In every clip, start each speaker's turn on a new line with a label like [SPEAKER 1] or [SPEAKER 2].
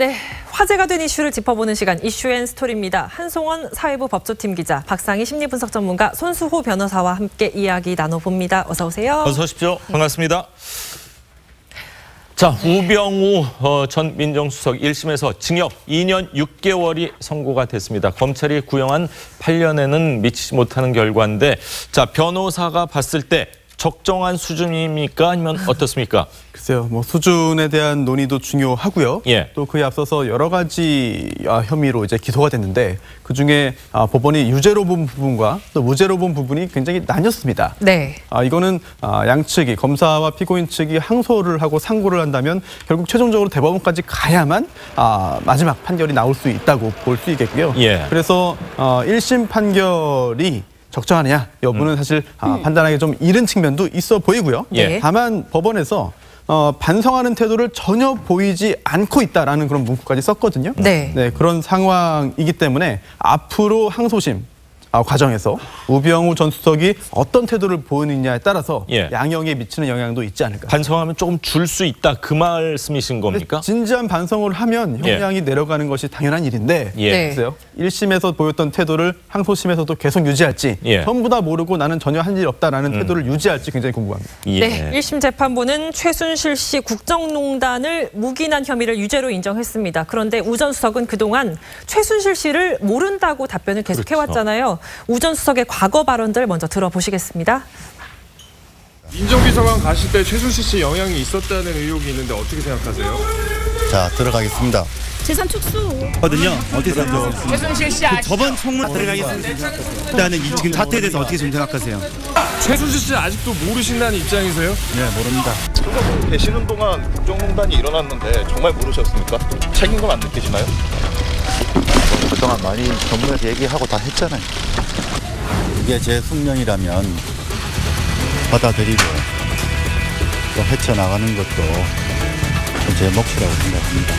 [SPEAKER 1] 네, 화제가 된 이슈를 짚어보는 시간 이슈앤스토리입니다. 한송원 사회부 법조팀 기자, 박상희 심리분석 전문가, 손수호 변호사와 함께 이야기 나눠봅니다. 어서 오세요.
[SPEAKER 2] 어서 오십시오. 반갑습니다. 자, 우병우 전 민정수석 1심에서 징역 2년 6개월이 선고가 됐습니다. 검찰이 구형한 8년에는 미치지 못하는 결과인데, 자, 변호사가 봤을 때 적정한 수준입니까? 아니면 어떻습니까?
[SPEAKER 3] 글쎄요, 수준에 대한 논의도 중요하고요.
[SPEAKER 2] 예.
[SPEAKER 3] 또 그에 앞서서 여러 가지 혐의로 이제 기소가 됐는데, 그 중에 법원이 유죄로 본 부분과 또 무죄로 본 부분이 굉장히 나뉘었습니다.
[SPEAKER 1] 네.
[SPEAKER 3] 이거는 양측이, 검사와 피고인 측이 항소를 하고 상고를 한다면 결국 최종적으로 대법원까지 가야만 마지막 판결이 나올 수 있다고 볼 수 있겠고요.
[SPEAKER 2] 예.
[SPEAKER 3] 그래서 1심 판결이 적정하느냐 여부는 사실 판단하기 좀 이른 측면도 있어 보이고요.
[SPEAKER 2] 예.
[SPEAKER 3] 다만 법원에서 반성하는 태도를 전혀 보이지 않고 있다라는 그런 문구까지 썼거든요.
[SPEAKER 1] 네.
[SPEAKER 3] 그런 상황이기 때문에 앞으로 항소심 과정에서 우병우 전 수석이 어떤 태도를 보이느냐에 따라서
[SPEAKER 2] 예.
[SPEAKER 3] 양형에 미치는 영향도 있지 않을까.
[SPEAKER 2] 반성하면 조금 줄 수 있다, 그 말씀이신 겁니까?
[SPEAKER 3] 진지한 반성을 하면 형량이 내려가는 것이 당연한 일인데,
[SPEAKER 2] 예.
[SPEAKER 3] 글쎄요, 1심에서 보였던 태도를 항소심에서도 계속 유지할지,
[SPEAKER 2] 예.
[SPEAKER 3] 전부 다 모르고 나는 전혀 한 일 없다라는 태도를 유지할지 굉장히 궁금합니다.
[SPEAKER 2] 예.
[SPEAKER 1] 네, 1심 재판부는 최순실 씨 국정농단을 묵인한 혐의를 유죄로 인정했습니다. 그런데 우 전 수석은 그동안 최순실 씨를 모른다고 답변을 계속해왔잖아요. 우 전 수석의 과거 발언들 먼저 들어보시겠습니다.
[SPEAKER 4] 민정비서관 가실 때 최순실 씨 영향이 있었다는 의혹이 있는데 어떻게 생각하세요?
[SPEAKER 5] 자, 들어가겠습니다.
[SPEAKER 6] 재산 축소거든요. 어떻게 생각하세요?
[SPEAKER 7] 최순실 씨
[SPEAKER 6] 저번 청문 들어가겠습니다. 일단은 이 지금 사태에 대해서 어떻게 좀 생각하세요?
[SPEAKER 4] 최순실 씨 아직도 모르신다는 입장이세요?
[SPEAKER 5] 네, 모릅니다. 수석 계시는 동안 국정농단이 일어났는데 정말 모르셨습니까? 책임감 안 느끼시나요? 그동안 많이 정부에서 얘기하고 다 했잖아요. 이게 제 숙명이라면 받아들이고 또 헤쳐나가는 것도 제 몫이라고 생각합니다.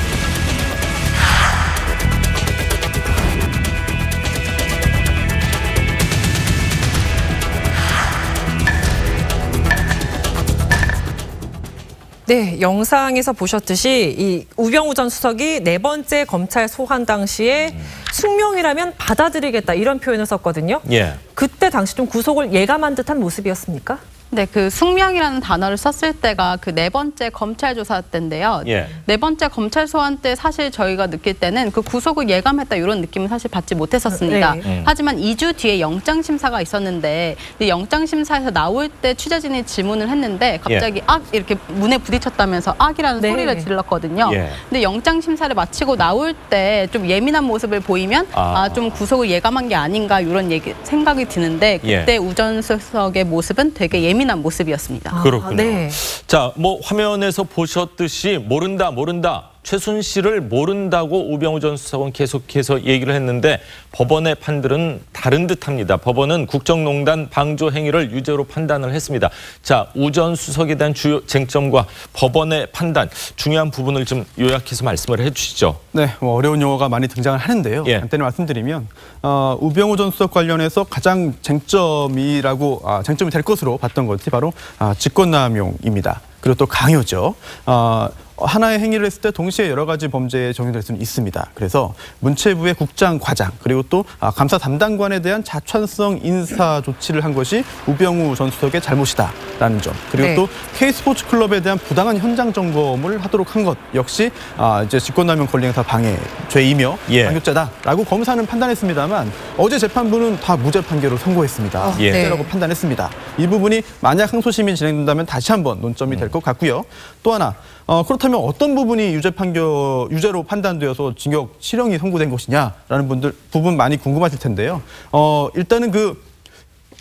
[SPEAKER 1] 네, 영상에서 보셨듯이 이 우병우 전 수석이 4번째 검찰 소환 당시에 숙명이라면 받아들이겠다 이런 표현을 썼거든요.
[SPEAKER 2] 예.
[SPEAKER 1] 그때 당시 좀 구속을 예감한 듯한 모습이었습니까?
[SPEAKER 7] 네, 그 숙명이라는 단어를 썼을 때가 그 4번째 검찰 조사 때인데요.
[SPEAKER 2] 예.
[SPEAKER 7] 4번째 검찰 소환 때 사실 저희가 느낄 때는 그 구속을 예감했다 이런 느낌은 사실 받지 못했었습니다.
[SPEAKER 1] 네.
[SPEAKER 7] 하지만 2주 뒤에 영장 심사가 있었는데 영장 심사에서 나올 때 취재진이 질문을 했는데 갑자기 악 이렇게 문에 부딪혔다면서 악이라는
[SPEAKER 1] 네.
[SPEAKER 7] 소리를 질렀거든요.
[SPEAKER 2] 예.
[SPEAKER 7] 근데 영장 심사를 마치고 나올 때 좀 예민한 모습을 보이면 좀 구속을 예감한 게 아닌가 이런 생각이 드는데 그때 우 전 수석의 모습은 되게 예민한 모습이었습니다.
[SPEAKER 2] 그렇군요.
[SPEAKER 1] 네.
[SPEAKER 2] 자, 화면에서 보셨듯이 모른다. 최순실을 모른다고 우병우 전 수석은 계속해서 얘기를 했는데 법원의 판들은 다른 듯합니다. 법원은 국정농단 방조 행위를 유죄로 판단을 했습니다. 자, 우 전 수석에 대한 주요 쟁점과 법원의 판단, 중요한 부분을 좀 요약해서 말씀을 해주시죠.
[SPEAKER 3] 네, 어려운 용어가 많이 등장을 하는데요.
[SPEAKER 2] 예.
[SPEAKER 3] 간단히 말씀드리면 우병우 전 수석 관련해서 가장 쟁점이 될 것으로 봤던 것이 바로 직권남용입니다. 그리고 또 강요죠. 하나의 행위를 했을 때 동시에 여러 가지 범죄에 적용될 수는 있습니다. 그래서 문체부의 국장 과장 그리고 또 감사 담당관에 대한 자천성 인사 조치를 한 것이 우병우 전 수석의 잘못이다라는 점. 그리고
[SPEAKER 1] 네.
[SPEAKER 3] 또 K스포츠 클럽에 대한 부당한 현장 점검을 하도록 한 것 역시 이제 직권남용 권리행사 방해 죄이며 강요죄다라고 검사는 판단했습니다만 어제 재판부는 다 무죄 판결을 선고했습니다. 무죄라고 판단했습니다. 이 부분이 만약 항소심이 진행된다면 다시 한번 논점이 될 것 같고요. 또 하나 그렇다면 어떤 부분이 유죄로 판단되어서 징역 실형이 선고된 것이냐라는 부분 많이 궁금하실 텐데요. 일단은 그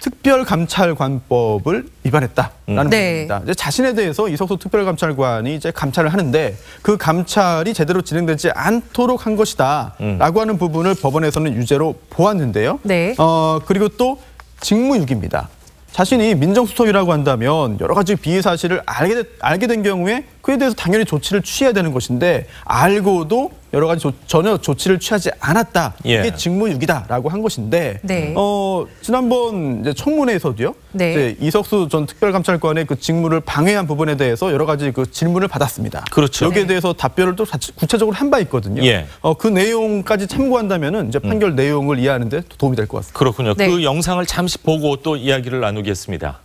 [SPEAKER 3] 특별감찰관법을 위반했다라는 부분입니다. 이제 자신에 대해서 이석수 특별감찰관이 이제 감찰을 하는데 그 감찰이 제대로 진행되지 않도록 한 것이다라고 하는 부분을 법원에서는 유죄로 보았는데요.
[SPEAKER 1] 네.
[SPEAKER 3] 그리고 또 직무유기입니다. 자신이 민정수석이라고 한다면 여러 가지 비위 사실을 알게 된 경우에 그에 대해서 당연히 조치를 취해야 되는 것인데 알고도 여러 가지 전혀 조치를 취하지 않았다.
[SPEAKER 2] 예.
[SPEAKER 3] 이게 직무유기다라고 한 것인데
[SPEAKER 1] 네.
[SPEAKER 3] 지난번 이제 청문회에서도요.
[SPEAKER 1] 네.
[SPEAKER 3] 이제 이석수 전 특별감찰관의 그 직무를 방해한 부분에 대해서 여러 가지 그 질문을 받았습니다.
[SPEAKER 2] 그렇죠.
[SPEAKER 3] 여기에 대해서 답변을 또 구체적으로 한 바 있거든요.
[SPEAKER 2] 예.
[SPEAKER 3] 그 내용까지 참고한다면은 이제 판결 내용을 이해하는 데 도움이 될 것 같습니다.
[SPEAKER 2] 그렇군요.
[SPEAKER 1] 네.
[SPEAKER 2] 그 영상을 잠시 보고 또 이야기를 나누겠습니다.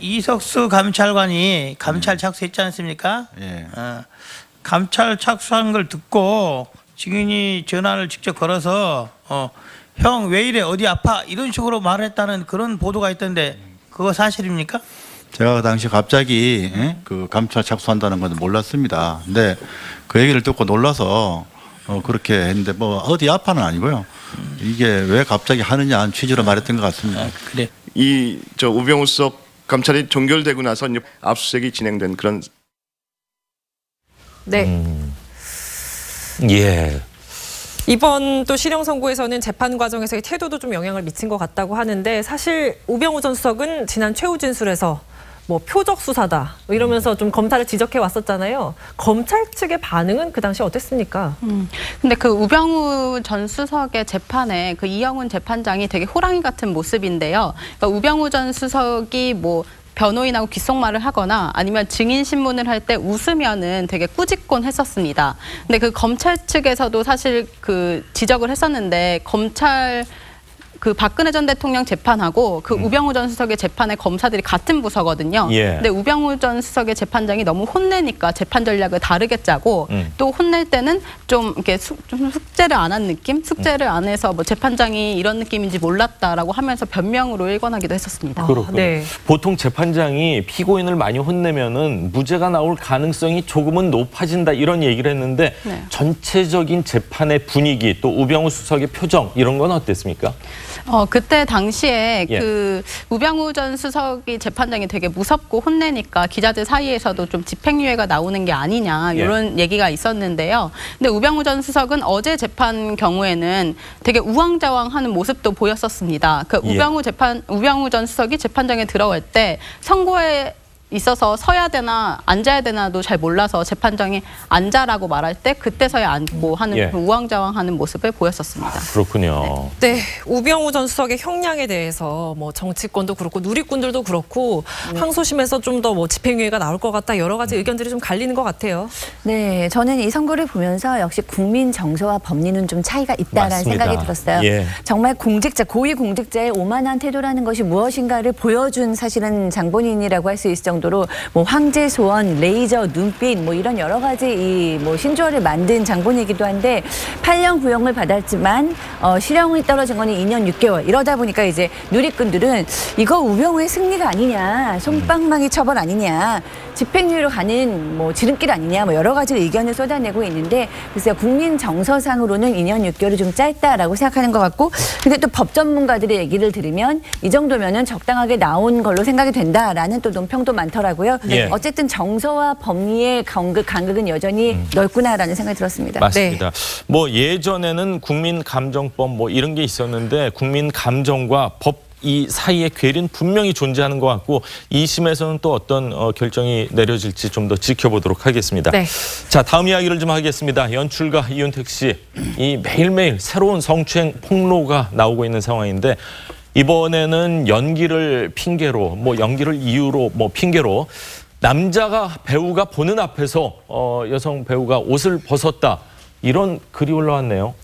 [SPEAKER 8] 이석수 감찰관이 감찰 착수했지 않습니까?
[SPEAKER 5] 예.
[SPEAKER 8] 감찰 착수한 걸 듣고 증인이 전화를 직접 걸어서 형 왜 이래 어디 아파 이런 식으로 말했다는 그런 보도가 있던데 그거 사실입니까?
[SPEAKER 5] 제가 그 당시 갑자기 그 감찰 착수한다는 건 몰랐습니다. 근데 그 얘기를 듣고 놀라서 그렇게 했는데 뭐 어디 아파는 아니고요. 이게 왜 갑자기 하느냐 하는 취지로 말했던 것 같습니다.
[SPEAKER 8] 그래.
[SPEAKER 4] 우병우 수석 감찰이 종결되고 나서 이제 압수수색이 진행된 그런.
[SPEAKER 1] 네.
[SPEAKER 2] 예.
[SPEAKER 1] 이번 또 실형 선고에서는 재판 과정에서의 태도도 좀 영향을 미친 것 같다고 하는데 사실 우병우 전 수석은 지난 최후 진술에서 뭐 표적 수사다 이러면서 좀 검찰을 지적해 왔었잖아요. 검찰 측의 반응은 그 당시 어땠습니까?
[SPEAKER 7] 근데 그 우병우 전 수석의 재판에 그 이영훈 재판장이 되게 호랑이 같은 모습인데요. 그러니까 우병우 전 수석이 뭐 변호인하고 귓속말을 하거나 아니면 증인 신문을 할 때 웃으면은 되게 꾸짖곤 했었습니다. 근데 그 검찰 측에서도 사실 그 지적을 했었는데 검찰 그 박근혜 전 대통령 재판하고 그 우병우 전 수석의 재판에 검사들이 같은 부서거든요.
[SPEAKER 2] 예.
[SPEAKER 7] 근데 우병우 전 수석의 재판장이 너무 혼내니까 재판 전략을 다르게 짜고 또 혼낼 때는 좀 이렇게 좀 숙제를 안 한 느낌? 숙제를 안 해서 뭐 재판장이 이런 느낌인지 몰랐다라고 하면서 변명으로 일관하기도 했었습니다.
[SPEAKER 2] 그렇군요.
[SPEAKER 1] 네.
[SPEAKER 2] 보통 재판장이 피고인을 많이 혼내면은 무죄가 나올 가능성이 조금은 높아진다 이런 얘기를 했는데
[SPEAKER 7] 네.
[SPEAKER 2] 전체적인 재판의 분위기 또 우병우 수석의 표정 이런 건 어땠습니까?
[SPEAKER 7] 그때 당시에
[SPEAKER 2] 예.
[SPEAKER 7] 그 우병우 전 수석이 재판장이 되게 무섭고 혼내니까 기자들 사이에서도 좀 집행유예가 나오는 게 아니냐 이런 얘기가 있었는데요. 근데 우병우 전 수석은 어제 재판 경우에는 되게 우왕좌왕하는 모습도 보였었습니다. 그 우병우 전 수석이 재판장에 들어갈 때 선고에 있어서 서야 되나 앉아야 되나도 잘 몰라서 재판장이 앉아라고 말할 때 그때서야 앉고 하는
[SPEAKER 2] 예.
[SPEAKER 7] 우왕좌왕하는 모습을 보였었습니다.
[SPEAKER 2] 그렇군요.
[SPEAKER 1] 네, 우병우 전 수석의 형량에 대해서 뭐 정치권도 그렇고 누리꾼들도 그렇고 항소심에서 좀 더 뭐 집행유예가 나올 것 같다 여러 가지 의견들이 좀 갈리는 것 같아요.
[SPEAKER 9] 네, 저는 이 선고를 보면서 역시 국민 정서와 법리는 좀 차이가 있다라는
[SPEAKER 2] 맞습니다.
[SPEAKER 9] 생각이 들었어요.
[SPEAKER 2] 예.
[SPEAKER 9] 정말 고위 공직자의 오만한 태도라는 것이 무엇인가를 보여준 사실은 장본인이라고 할 수 있을 정도로 뭐 황제 소원, 레이저, 눈빛 뭐 이런 여러 가지 이 뭐 신조어를 만든 장본이기도 한데 8년 구형을 받았지만 실형이 떨어진 거는 2년 6개월 이러다 보니까 이제 누리꾼들은 이거 우병우의 승리가 아니냐, 솜방망이 처벌 아니냐, 집행유예로 가는 뭐 지름길 아니냐, 뭐 여러 가지 의견을 쏟아내고 있는데 글쎄요 국민 정서상으로는 2년 6개월이 좀 짧다라고 생각하는 것 같고, 근데 또 법 전문가들의 얘기를 들으면 이 정도면은 적당하게 나온 걸로 생각이 된다라는 또 논평도 많더라고요.
[SPEAKER 2] 예.
[SPEAKER 9] 어쨌든 정서와 법리의 간극은 여전히 넓구나라는 생각이 들었습니다.
[SPEAKER 2] 맞습니다. 뭐 예전에는 국민감정법 뭐 이런 게 있었는데 국민감정과 법 이 사이의 괴리는 분명히 존재하는 것 같고 2심에서는 또 어떤 결정이 내려질지 좀 더 지켜보도록 하겠습니다.
[SPEAKER 1] 네.
[SPEAKER 2] 자, 다음 이야기를 좀 하겠습니다. 연출가 이윤택 씨, 이 매일매일 새로운 성추행 폭로가 나오고 있는 상황인데 이번에는 연기를 핑계로, 뭐 연기를 이유로, 뭐 핑계로 남자가 배우가 보는 앞에서 여성 배우가 옷을 벗었다 이런 글이 올라왔네요.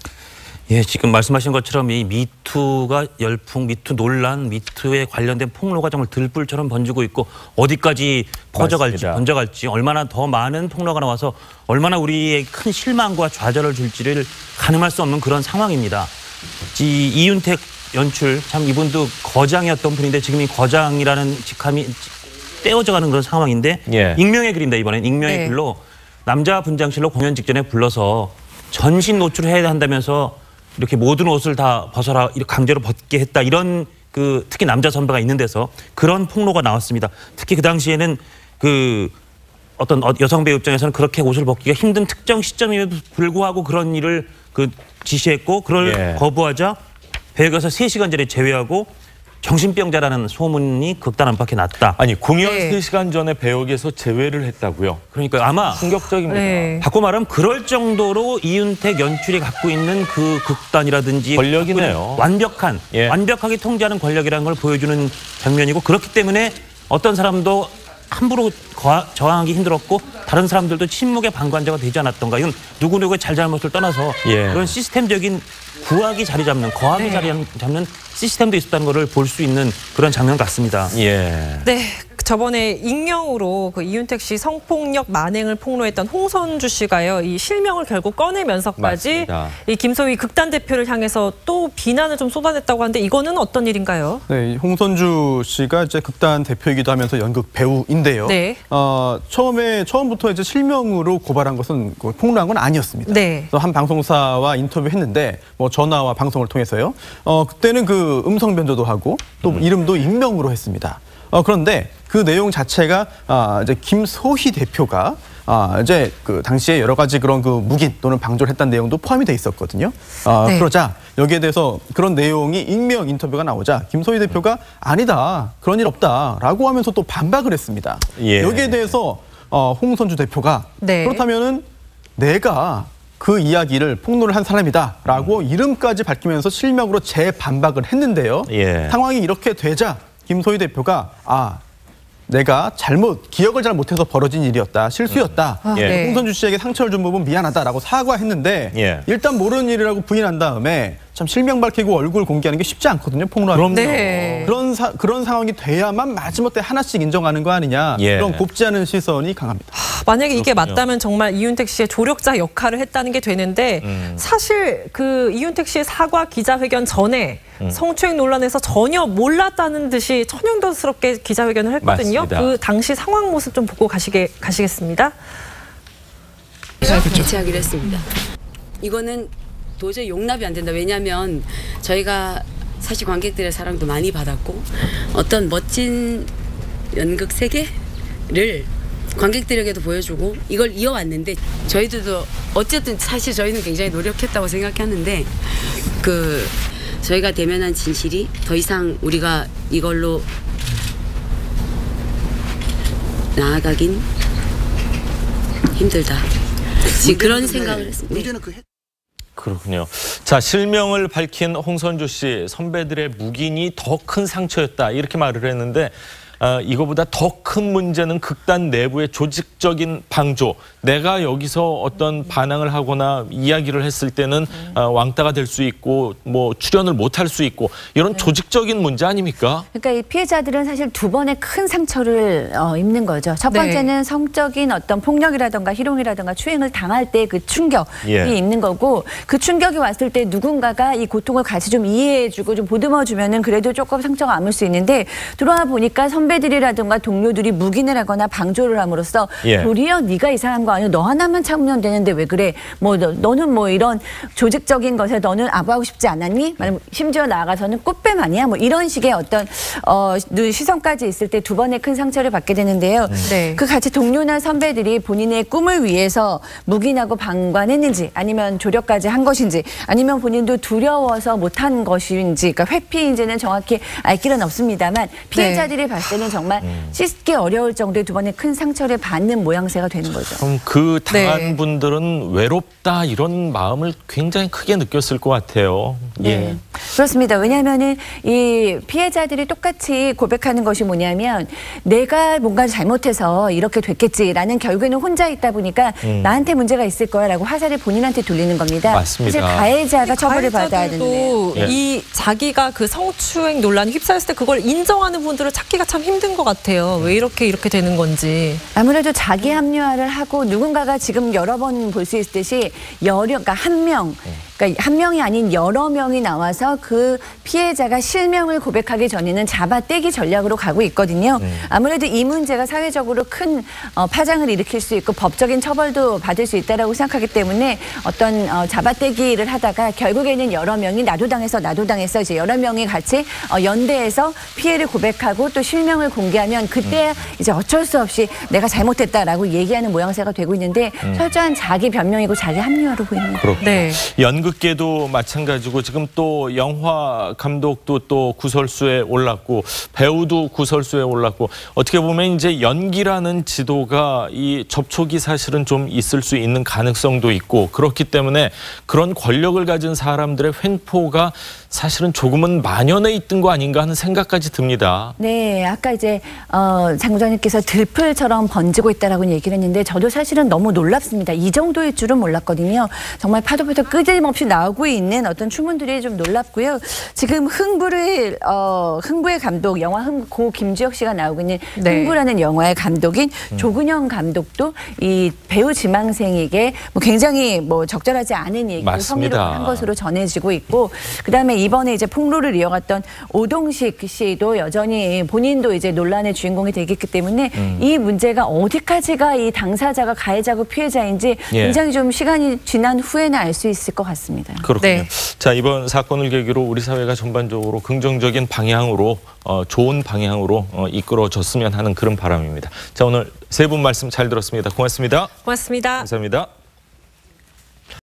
[SPEAKER 6] 예, 지금 말씀하신 것처럼 이 미투가 열풍, 미투 논란, 미투에 관련된 폭로가 정말 들불처럼 번지고 있고 어디까지 퍼져갈지, 번져갈지 얼마나 더 많은 폭로가 나와서 얼마나 우리의 큰 실망과 좌절을 줄지를 가늠할 수 없는 그런 상황입니다. 이윤택 연출, 참 이분도 거장이었던 분인데 지금 이 거장이라는 직함이 떼어져가는 그런 상황인데
[SPEAKER 2] 예.
[SPEAKER 6] 익명의 글입니다. 이번엔 익명의
[SPEAKER 1] 네.
[SPEAKER 6] 글로 남자 분장실로 공연 직전에 불러서 전신 노출을 해야 한다면서 이렇게 모든 옷을 다 벗어라, 이렇게 강제로 벗게 했다. 이런 그 특히 남자 선배가 있는 데서 그런 폭로가 나왔습니다. 특히 그 당시에는 그 어떤 여성 배우 입장에서는 그렇게 옷을 벗기가 힘든 특정 시점임에도 불구하고 그런 일을 그 지시했고 그걸 거부하자 배역에서 3시간 전에 제외하고 정신병자라는 소문이 극단 안팎에 났다.
[SPEAKER 2] 아니 공연
[SPEAKER 1] 네.
[SPEAKER 2] 3시간 전에 배역에서 제외를 했다고요?
[SPEAKER 6] 그러니까 아마
[SPEAKER 2] 충격적입니다.
[SPEAKER 1] 네.
[SPEAKER 6] 바꿔 말하면 그럴 정도로 이윤택 연출이 갖고 있는 그 극단이라든지
[SPEAKER 2] 권력이네요.
[SPEAKER 6] 완벽하게 통제하는 권력이라는 걸 보여주는 장면이고 그렇기 때문에 어떤 사람도 함부로 저항하기 힘들었고 다른 사람들도 침묵의 방관자가 되지 않았던가. 이건 누구누구의 잘잘못을 떠나서 그런 시스템적인 구악이 자리 잡는 거악이 자리 잡는 시스템도 있었다는 것을 볼 수 있는 그런 장면 같습니다.
[SPEAKER 2] 예.
[SPEAKER 1] 네. 저번에 익명으로 그 이윤택 씨 성폭력 만행을 폭로했던 홍선주 씨가요. 이 실명을 결국 꺼내면서까지
[SPEAKER 2] 맞습니다.
[SPEAKER 1] 이 김소희 극단 대표를 향해서 또 비난을 좀 쏟아냈다고 하는데 이거는 어떤 일인가요?
[SPEAKER 3] 네, 홍선주 씨가 이제 극단 대표이기도 하면서 연극 배우인데요.
[SPEAKER 1] 네.
[SPEAKER 3] 처음부터 이제 실명으로 고발한 것은 폭로한 건 아니었습니다.
[SPEAKER 1] 네.
[SPEAKER 3] 그래서 한 방송사와 인터뷰했는데 뭐 전화와 방송을 통해서요. 그때는 그 음성 변조도 하고 또 이름도 익명으로 했습니다. 그런데 그 내용 자체가 이제 김소희 대표가 이제 그 당시에 여러 가지 그런 그 묵인 또는 방조를 했다는 내용도 포함이 돼 있었거든요.
[SPEAKER 1] 네.
[SPEAKER 3] 그러자 여기에 대해서 그런 내용이 익명 인터뷰가 나오자 김소희 대표가 아니다, 그런 일 없다라고 하면서 또 반박을 했습니다.
[SPEAKER 2] 예.
[SPEAKER 3] 여기에 대해서 홍선주 대표가
[SPEAKER 1] 네.
[SPEAKER 3] 그렇다면은 내가 그 이야기를 폭로를 한 사람이다라고 이름까지 밝히면서 실명으로 재반박을 했는데요.
[SPEAKER 2] 예.
[SPEAKER 3] 상황이 이렇게 되자 김소희 대표가 내가 기억을 잘 못해서 벌어진 일이었다, 실수였다.
[SPEAKER 2] 예.
[SPEAKER 3] 홍선주 씨에게 상처를 준 부분 미안하다라고 사과했는데 일단 모르는 일이라고 부인한 다음에 참 실명 밝히고 얼굴 공개하는 게 쉽지 않거든요. 폭로하는 게.
[SPEAKER 1] 네.
[SPEAKER 3] 그런 상황이 돼야만 마지못해 하나씩 인정하는 거 아니냐. 그런 곱지 않은 시선이 강합니다.
[SPEAKER 1] 만약에 이게 맞다면 정말 이윤택 씨의 조력자 역할을 했다는 게 되는데 사실 그 이윤택 씨의 사과 기자회견 전에 성추행 논란에서 전혀 몰랐다는 듯이 천연덕스럽게 기자회견을 했거든요.
[SPEAKER 2] 맞습니다.
[SPEAKER 1] 그 당시 상황 모습 좀 보고 가시겠습니다.
[SPEAKER 10] 대체하기로 했습니다. 이거는 도저히 용납이 안 된다. 왜냐하면 저희가 사실 관객들의 사랑도 많이 받았고 어떤 멋진 연극 세계를 관객들에게도 보여주고 이걸 이어왔는데 저희들도 어쨌든 사실 저희는 굉장히 노력했다고 생각하는데 저희가 대면한 진실이 더 이상 우리가 이걸로 나아가긴 힘들다. 그런 생각을 했습니다.
[SPEAKER 2] 그렇군요. 자, 실명을 밝힌 홍선주 씨, 선배들의 묵인이 더 큰 상처였다 이렇게 말을 했는데 이거보다 더 큰 문제는 극단 내부의 조직적인 방조. 내가 여기서 어떤 반항을 하거나 이야기를 했을 때는 왕따가 될 수 있고 뭐 출연을 못할 수 있고 이런 조직적인 문제 아닙니까?
[SPEAKER 9] 그러니까 이 피해자들은 사실 두 번의 큰 상처를 입는 거죠. 첫 번째는 성적인 어떤 폭력이라든가 희롱이라든가 추행을 당할 때 그 충격이 있는 거고 그 충격이 왔을 때 누군가가 이 고통을 같이 좀 이해해주고 좀 보듬어주면은 그래도 조금 상처가 아물 수 있는데 들어와 보니까 선배들이라든가 동료들이 묵인을 하거나 방조를 함으로써 도리어 네가 이상한 거 아니야. 너 하나만 참으면 되는데 왜 그래. 뭐 너는 뭐 이런 조직적인 것에 너는 아부하고 싶지 않았니? 심지어 나아가서는 꽃뱀 아니야? 뭐 이런 식의 어떤 시선까지 있을 때 두 번의 큰 상처를 받게 되는데요. 그 같이 동료나 선배들이 본인의 꿈을 위해서 묵인하고 방관했는지 아니면 조력까지 한 것인지 아니면 본인도 두려워서 못한 것인지 그러니까 회피인지는 정확히 알 길은 없습니다만 피해자들이 봤을 때는 정말 씻기 어려울 정도의 두 번의 큰 상처를 받는 모양새가 되는 거죠.
[SPEAKER 2] 그럼 그 당한 분들은 외롭다 이런 마음을 굉장히 크게 느꼈을 것 같아요.
[SPEAKER 9] 그렇습니다. 왜냐하면은 이 피해자들이 똑같이 고백하는 것이 뭐냐면 내가 뭔가 잘못해서 이렇게 됐겠지라는 결국에는 혼자 있다 보니까 나한테 문제가 있을 거야라고 화살을 본인한테 돌리는 겁니다.
[SPEAKER 2] 맞습니다.
[SPEAKER 9] 사실 가해자가 처벌을 받아야 되는데
[SPEAKER 1] 이 자기가 그 성추행 논란에 휩싸였을 때 그걸 인정하는 분들을 찾기가 참 힘든 것 같아요. 왜 이렇게 되는 건지.
[SPEAKER 9] 아무래도 자기 합리화를 하고 누군가가 지금 여러 번 볼 수 있듯이 그러니까 한 명이 아닌 여러 명이 나와서 그 피해자가 실명을 고백하기 전에는 잡아떼기 전략으로 가고 있거든요. 아무래도 이 문제가 사회적으로 큰 파장을 일으킬 수 있고 법적인 처벌도 받을 수 있다라고 생각하기 때문에 어떤 잡아떼기를 하다가 결국에는 여러 명이 나도 당해서 이제 여러 명이 같이 연대해서 피해를 고백하고 또 실명을 공개하면 그때 이제 어쩔 수 없이 내가 잘못했다라고 얘기하는 모양새가 되고 있는데 철저한 자기 변명이고 자기 합리화로 보이는 거예요.
[SPEAKER 2] 연극 연극계도 마찬가지고 지금 또 영화 감독도 또 구설수에 올랐고 배우도 구설수에 올랐고 어떻게 보면 이제 연기라는 지도가 이 접촉이 사실은 좀 있을 수 있는 가능성도 있고 그렇기 때문에 그런 권력을 가진 사람들의 횡포가 사실은 조금은 만연해 있던 거 아닌가 하는 생각까지 듭니다.
[SPEAKER 9] 네, 아까 이제 장 부장님께서 들풀처럼 번지고 있다라고 얘기를 했는데 저도 사실은 너무 놀랍습니다. 이 정도일 줄은 몰랐거든요. 정말 파도파도 끊임없이 나오고 있는 어떤 추문들이 좀 놀랍고요. 지금 흥부의 감독, 영화 흥부 김주혁 씨가 나오고 있는 흥부라는 영화의 감독인 조근영 감독도 이 배우 지망생에게 뭐 굉장히 뭐 적절하지 않은 얘기를 성희롱을 한 것으로 전해지고 있고, 그다음에 이번에 이제 폭로를 이어갔던 오동식 씨도 여전히 본인도 이제 논란의 주인공이 되겠기 때문에 이 문제가 어디까지가 이 당사자가 가해자고 피해자인지 굉장히 좀 시간이 지난 후에는 알 수 있을 것 같습니다.
[SPEAKER 2] 그렇군요. 네. 자, 이번 사건을 계기로 우리 사회가 전반적으로 긍정적인 방향으로 좋은 방향으로 이끌어졌으면 하는 그런 바람입니다. 자, 오늘 세 분 말씀 잘 들었습니다. 고맙습니다.
[SPEAKER 1] 고맙습니다.
[SPEAKER 2] 감사합니다.